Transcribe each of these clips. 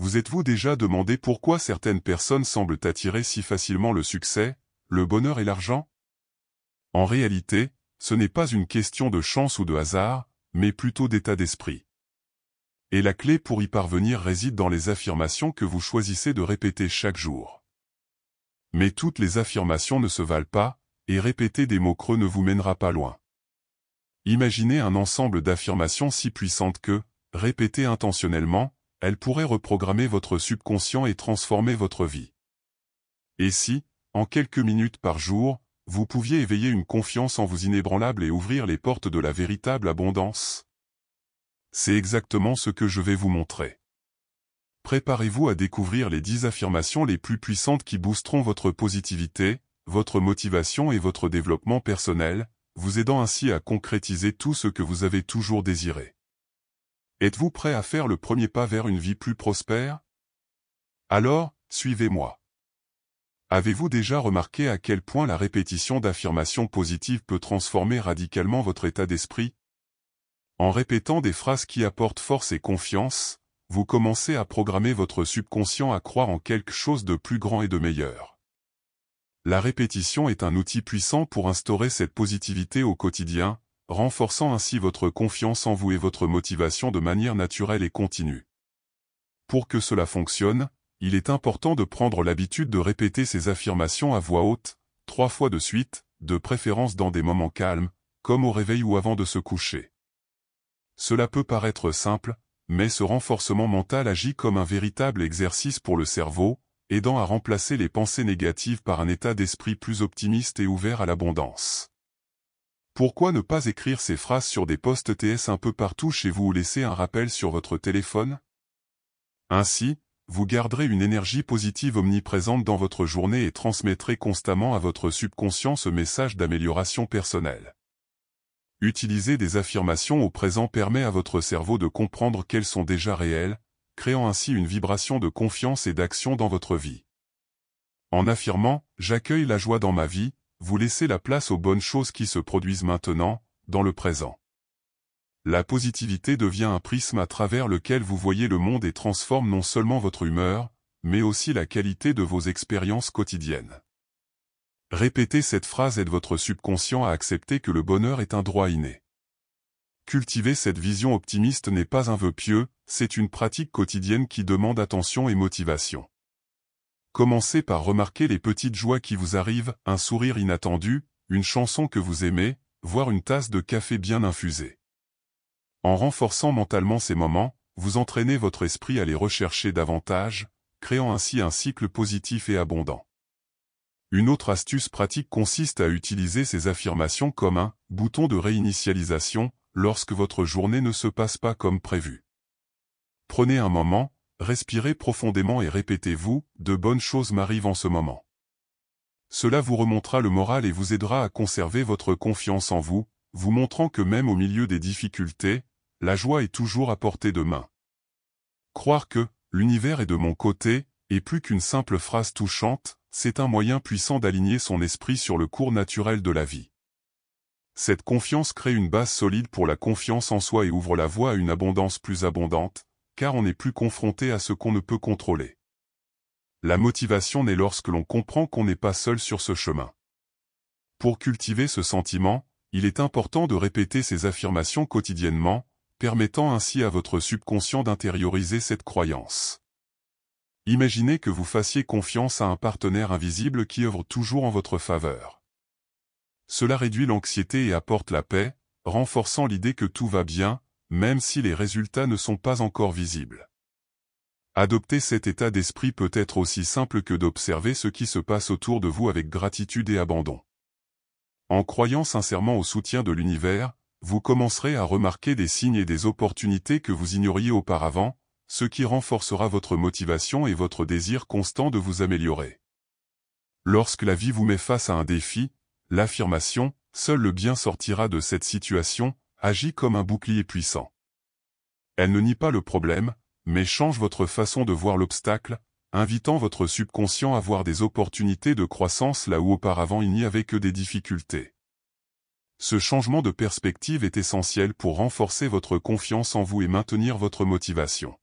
Vous êtes-vous déjà demandé pourquoi certaines personnes semblent attirer si facilement le succès, le bonheur et l'argent? En réalité, ce n'est pas une question de chance ou de hasard, mais plutôt d'état d'esprit. Et la clé pour y parvenir réside dans les affirmations que vous choisissez de répéter chaque jour. Mais toutes les affirmations ne se valent pas, et répéter des mots creux ne vous mènera pas loin. Imaginez un ensemble d'affirmations si puissantes que, répétées intentionnellement, elles pourraient reprogrammer votre subconscient et transformer votre vie. Et si, en quelques minutes par jour, vous pouviez éveiller une confiance en vous inébranlable et ouvrir les portes de la véritable abondance? C'est exactement ce que je vais vous montrer. Préparez-vous à découvrir les 10 affirmations les plus puissantes qui boosteront votre positivité, votre motivation et votre développement personnel, vous aidant ainsi à concrétiser tout ce que vous avez toujours désiré. Êtes-vous prêt à faire le premier pas vers une vie plus prospère? Alors, suivez-moi. Avez-vous déjà remarqué à quel point la répétition d'affirmations positives peut transformer radicalement votre état d'esprit? En répétant des phrases qui apportent force et confiance, vous commencez à programmer votre subconscient à croire en quelque chose de plus grand et de meilleur. La répétition est un outil puissant pour instaurer cette positivité au quotidien, renforçant ainsi votre confiance en vous et votre motivation de manière naturelle et continue. Pour que cela fonctionne, il est important de prendre l'habitude de répéter ces affirmations à voix haute, 3 fois de suite, de préférence dans des moments calmes, comme au réveil ou avant de se coucher. Cela peut paraître simple, mais ce renforcement mental agit comme un véritable exercice pour le cerveau, aidant à remplacer les pensées négatives par un état d'esprit plus optimiste et ouvert à l'abondance. Pourquoi ne pas écrire ces phrases sur des post-it un peu partout chez vous ou laisser un rappel sur votre téléphone? Ainsi, vous garderez une énergie positive omniprésente dans votre journée et transmettrez constamment à votre subconscient ce message d'amélioration personnelle. Utiliser des affirmations au présent permet à votre cerveau de comprendre qu'elles sont déjà réelles, créant ainsi une vibration de confiance et d'action dans votre vie. En affirmant « J'accueille la joie dans ma vie », vous laissez la place aux bonnes choses qui se produisent maintenant, dans le présent. La positivité devient un prisme à travers lequel vous voyez le monde et transforme non seulement votre humeur, mais aussi la qualité de vos expériences quotidiennes. Répéter cette phrase aide votre subconscient à accepter que le bonheur est un droit inné. Cultiver cette vision optimiste n'est pas un vœu pieux, c'est une pratique quotidienne qui demande attention et motivation. Commencez par remarquer les petites joies qui vous arrivent, un sourire inattendu, une chanson que vous aimez, voire une tasse de café bien infusée. En renforçant mentalement ces moments, vous entraînez votre esprit à les rechercher davantage, créant ainsi un cycle positif et abondant. Une autre astuce pratique consiste à utiliser ces affirmations comme un « bouton de réinitialisation » lorsque votre journée ne se passe pas comme prévu. Prenez un moment, respirez profondément et répétez-vous « de bonnes choses m'arrivent en ce moment ». Cela vous remontera le moral et vous aidera à conserver votre confiance en vous, vous montrant que même au milieu des difficultés, la joie est toujours à portée de main. Croire que « l'univers est de mon côté » est plus qu'une simple phrase touchante, c'est un moyen puissant d'aligner son esprit sur le cours naturel de la vie. Cette confiance crée une base solide pour la confiance en soi et ouvre la voie à une abondance plus abondante, car on n'est plus confronté à ce qu'on ne peut contrôler. La motivation naît lorsque l'on comprend qu'on n'est pas seul sur ce chemin. Pour cultiver ce sentiment, il est important de répéter ces affirmations quotidiennement, permettant ainsi à votre subconscient d'intérioriser cette croyance. Imaginez que vous fassiez confiance à un partenaire invisible qui œuvre toujours en votre faveur. Cela réduit l'anxiété et apporte la paix, renforçant l'idée que tout va bien, même si les résultats ne sont pas encore visibles. Adopter cet état d'esprit peut être aussi simple que d'observer ce qui se passe autour de vous avec gratitude et abandon. En croyant sincèrement au soutien de l'univers, vous commencerez à remarquer des signes et des opportunités que vous ignoriez auparavant, ce qui renforcera votre motivation et votre désir constant de vous améliorer. Lorsque la vie vous met face à un défi, l'affirmation « seul le bien sortira de cette situation » agit comme un bouclier puissant. Elle ne nie pas le problème, mais change votre façon de voir l'obstacle, invitant votre subconscient à voir des opportunités de croissance là où auparavant il n'y avait que des difficultés. Ce changement de perspective est essentiel pour renforcer votre confiance en vous et maintenir votre motivation.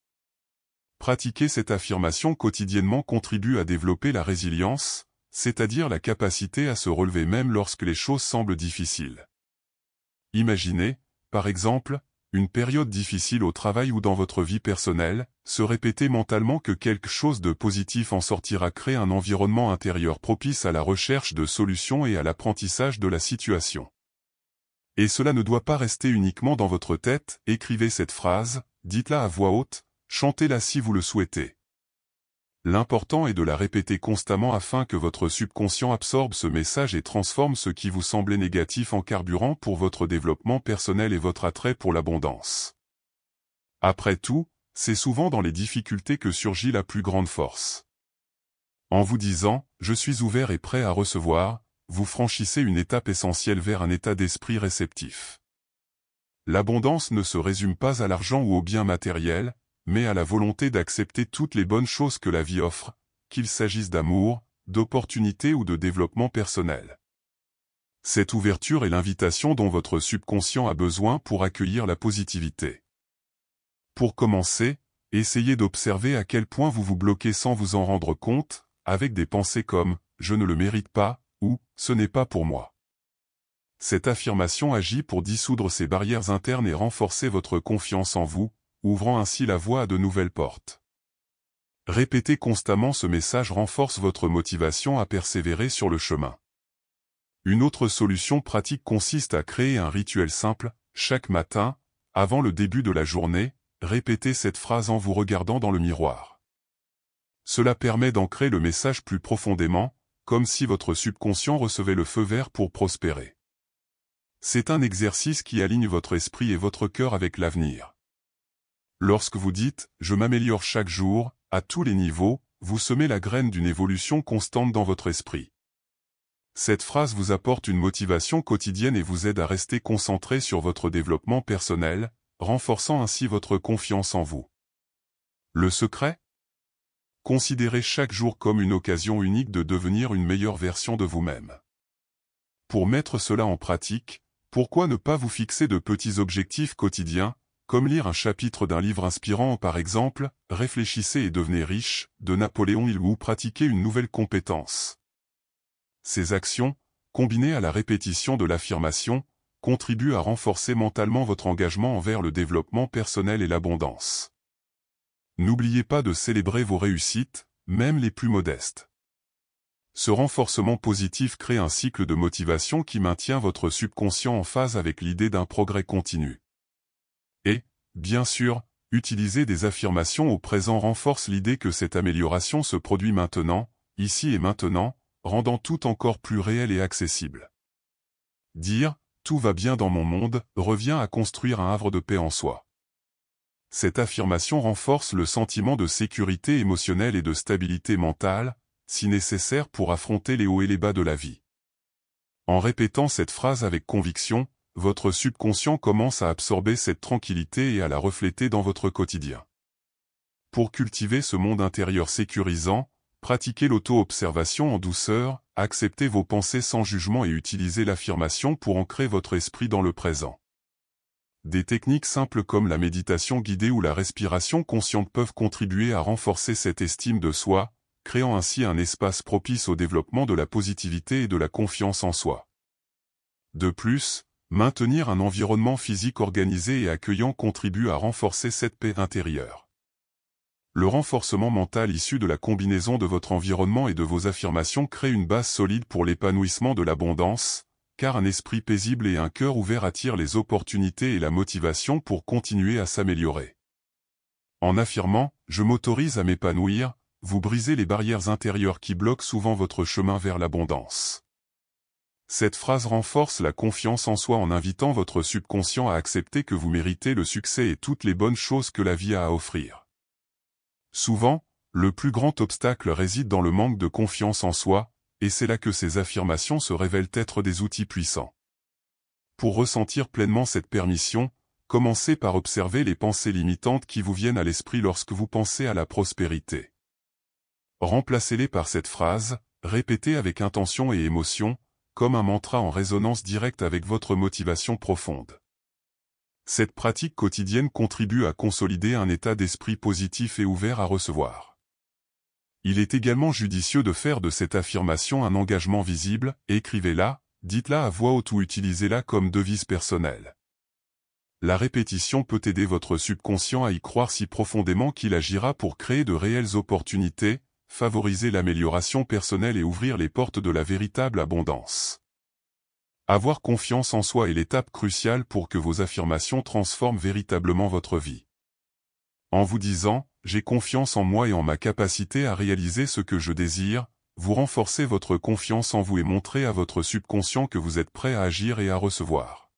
Pratiquer cette affirmation quotidiennement contribue à développer la résilience, c'est-à-dire la capacité à se relever même lorsque les choses semblent difficiles. Imaginez, par exemple, une période difficile au travail ou dans votre vie personnelle, se répéter mentalement que quelque chose de positif en sortira crée un environnement intérieur propice à la recherche de solutions et à l'apprentissage de la situation. Et cela ne doit pas rester uniquement dans votre tête, écrivez cette phrase, dites-la à voix haute, chantez-la si vous le souhaitez. L'important est de la répéter constamment afin que votre subconscient absorbe ce message et transforme ce qui vous semblait négatif en carburant pour votre développement personnel et votre attrait pour l'abondance. Après tout, c'est souvent dans les difficultés que surgit la plus grande force. En vous disant « Je suis ouvert et prêt à recevoir », vous franchissez une étape essentielle vers un état d'esprit réceptif. L'abondance ne se résume pas à l'argent ou aux biens matériels, mais à la volonté d'accepter toutes les bonnes choses que la vie offre, qu'il s'agisse d'amour, d'opportunités ou de développement personnel. Cette ouverture est l'invitation dont votre subconscient a besoin pour accueillir la positivité. Pour commencer, essayez d'observer à quel point vous vous bloquez sans vous en rendre compte, avec des pensées comme « je ne le mérite pas » ou « ce n'est pas pour moi ». Cette affirmation agit pour dissoudre ces barrières internes et renforcer votre confiance en vous, ouvrant ainsi la voie à de nouvelles portes. Répéter constamment ce message renforce votre motivation à persévérer sur le chemin. Une autre solution pratique consiste à créer un rituel simple, chaque matin, avant le début de la journée, répétez cette phrase en vous regardant dans le miroir. Cela permet d'ancrer le message plus profondément, comme si votre subconscient recevait le feu vert pour prospérer. C'est un exercice qui aligne votre esprit et votre cœur avec l'avenir. Lorsque vous dites « je m'améliore chaque jour », à tous les niveaux, vous semez la graine d'une évolution constante dans votre esprit. Cette phrase vous apporte une motivation quotidienne et vous aide à rester concentré sur votre développement personnel, renforçant ainsi votre confiance en vous. Le secret ? Considérez chaque jour comme une occasion unique de devenir une meilleure version de vous-même. Pour mettre cela en pratique, pourquoi ne pas vous fixer de petits objectifs quotidiens, comme lire un chapitre d'un livre inspirant par exemple, Réfléchissez et devenez riche, de Napoléon Hill ou pratiquer une nouvelle compétence. Ces actions, combinées à la répétition de l'affirmation, contribuent à renforcer mentalement votre engagement envers le développement personnel et l'abondance. N'oubliez pas de célébrer vos réussites, même les plus modestes. Ce renforcement positif crée un cycle de motivation qui maintient votre subconscient en phase avec l'idée d'un progrès continu. Et, bien sûr, utiliser des affirmations au présent renforce l'idée que cette amélioration se produit maintenant, ici et maintenant, rendant tout encore plus réel et accessible. Dire « tout va bien dans mon monde » revient à construire un havre de paix en soi. Cette affirmation renforce le sentiment de sécurité émotionnelle et de stabilité mentale, si nécessaire pour affronter les hauts et les bas de la vie. En répétant cette phrase avec conviction, votre subconscient commence à absorber cette tranquillité et à la refléter dans votre quotidien. Pour cultiver ce monde intérieur sécurisant, pratiquez l'auto-observation en douceur, acceptez vos pensées sans jugement et utilisez l'affirmation pour ancrer votre esprit dans le présent. Des techniques simples comme la méditation guidée ou la respiration consciente peuvent contribuer à renforcer cette estime de soi, créant ainsi un espace propice au développement de la positivité et de la confiance en soi. De plus, maintenir un environnement physique organisé et accueillant contribue à renforcer cette paix intérieure. Le renforcement mental issu de la combinaison de votre environnement et de vos affirmations crée une base solide pour l'épanouissement de l'abondance, car un esprit paisible et un cœur ouvert attirent les opportunités et la motivation pour continuer à s'améliorer. En affirmant « je m'autorise à m'épanouir », vous brisez les barrières intérieures qui bloquent souvent votre chemin vers l'abondance. Cette phrase renforce la confiance en soi en invitant votre subconscient à accepter que vous méritez le succès et toutes les bonnes choses que la vie a à offrir. Souvent, le plus grand obstacle réside dans le manque de confiance en soi, et c'est là que ces affirmations se révèlent être des outils puissants. Pour ressentir pleinement cette permission, commencez par observer les pensées limitantes qui vous viennent à l'esprit lorsque vous pensez à la prospérité. Remplacez-les par cette phrase, répétée avec intention et émotion, comme un mantra en résonance directe avec votre motivation profonde. Cette pratique quotidienne contribue à consolider un état d'esprit positif et ouvert à recevoir. Il est également judicieux de faire de cette affirmation un engagement visible, écrivez-la, dites-la à voix haute ou utilisez-la comme devise personnelle. La répétition peut aider votre subconscient à y croire si profondément qu'il agira pour créer de réelles opportunités, favoriser l'amélioration personnelle et ouvrir les portes de la véritable abondance. Avoir confiance en soi est l'étape cruciale pour que vos affirmations transforment véritablement votre vie. En vous disant « J'ai confiance en moi et en ma capacité à réaliser ce que je désire », vous renforcez votre confiance en vous et montrez à votre subconscient que vous êtes prêt à agir et à recevoir.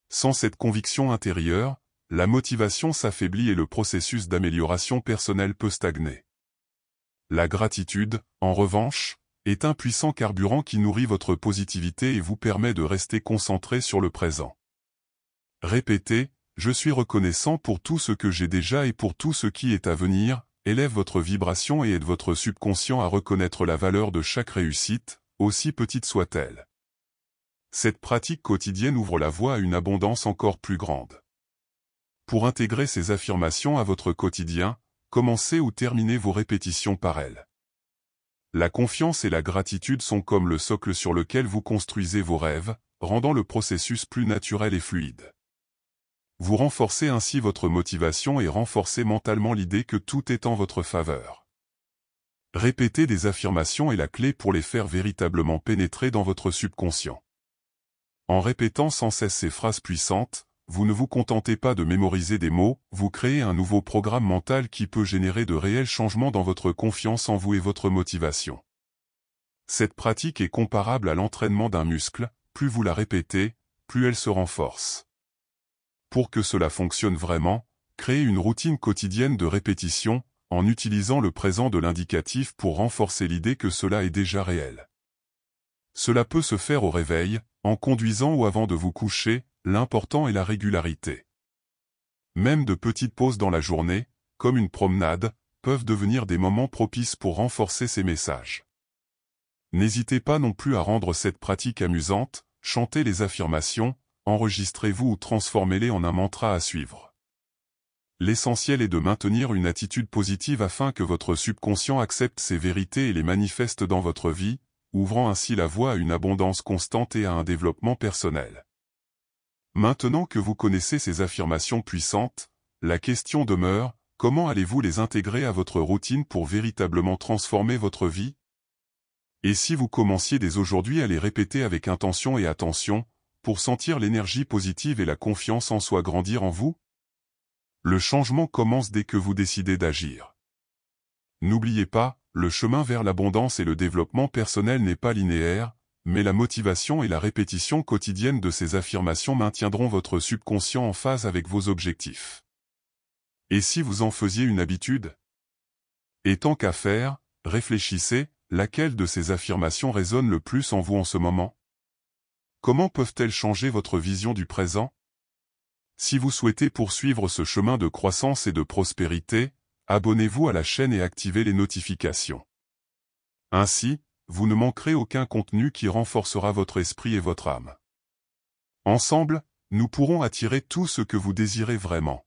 Sans cette conviction intérieure, la motivation s'affaiblit et le processus d'amélioration personnelle peut stagner. La gratitude, en revanche, est un puissant carburant qui nourrit votre positivité et vous permet de rester concentré sur le présent. Répétez « Je suis reconnaissant pour tout ce que j'ai déjà et pour tout ce qui est à venir », élève votre vibration et aide votre subconscient à reconnaître la valeur de chaque réussite, aussi petite soit-elle. Cette pratique quotidienne ouvre la voie à une abondance encore plus grande. Pour intégrer ces affirmations à votre quotidien, commencez ou terminez vos répétitions par elles. La confiance et la gratitude sont comme le socle sur lequel vous construisez vos rêves, rendant le processus plus naturel et fluide. Vous renforcez ainsi votre motivation et renforcez mentalement l'idée que tout est en votre faveur. Répéter des affirmations est la clé pour les faire véritablement pénétrer dans votre subconscient. En répétant sans cesse ces phrases puissantes, vous ne vous contentez pas de mémoriser des mots, vous créez un nouveau programme mental qui peut générer de réels changements dans votre confiance en vous et votre motivation. Cette pratique est comparable à l'entraînement d'un muscle, plus vous la répétez, plus elle se renforce. Pour que cela fonctionne vraiment, créez une routine quotidienne de répétition, en utilisant le présent de l'indicatif pour renforcer l'idée que cela est déjà réel. Cela peut se faire au réveil, en conduisant ou avant de vous coucher, l'important est la régularité. Même de petites pauses dans la journée, comme une promenade, peuvent devenir des moments propices pour renforcer ces messages. N'hésitez pas non plus à rendre cette pratique amusante, chantez les affirmations, enregistrez-vous ou transformez-les en un mantra à suivre. L'essentiel est de maintenir une attitude positive afin que votre subconscient accepte ces vérités et les manifeste dans votre vie, ouvrant ainsi la voie à une abondance constante et à un développement personnel. Maintenant que vous connaissez ces affirmations puissantes, la question demeure, comment allez-vous les intégrer à votre routine pour véritablement transformer votre vie? Et si vous commenciez dès aujourd'hui à les répéter avec intention et attention, pour sentir l'énergie positive et la confiance en soi grandir en vous? Le changement commence dès que vous décidez d'agir. N'oubliez pas, le chemin vers l'abondance et le développement personnel n'est pas linéaire, mais la motivation et la répétition quotidienne de ces affirmations maintiendront votre subconscient en phase avec vos objectifs. Et si vous en faisiez une habitude? Et tant qu'à faire, réfléchissez, laquelle de ces affirmations résonne le plus en vous en ce moment? Comment peuvent-elles changer votre vision du présent? Si vous souhaitez poursuivre ce chemin de croissance et de prospérité, abonnez-vous à la chaîne et activez les notifications. Ainsi, vous ne manquerez aucun contenu qui renforcera votre esprit et votre âme. Ensemble, nous pourrons attirer tout ce que vous désirez vraiment.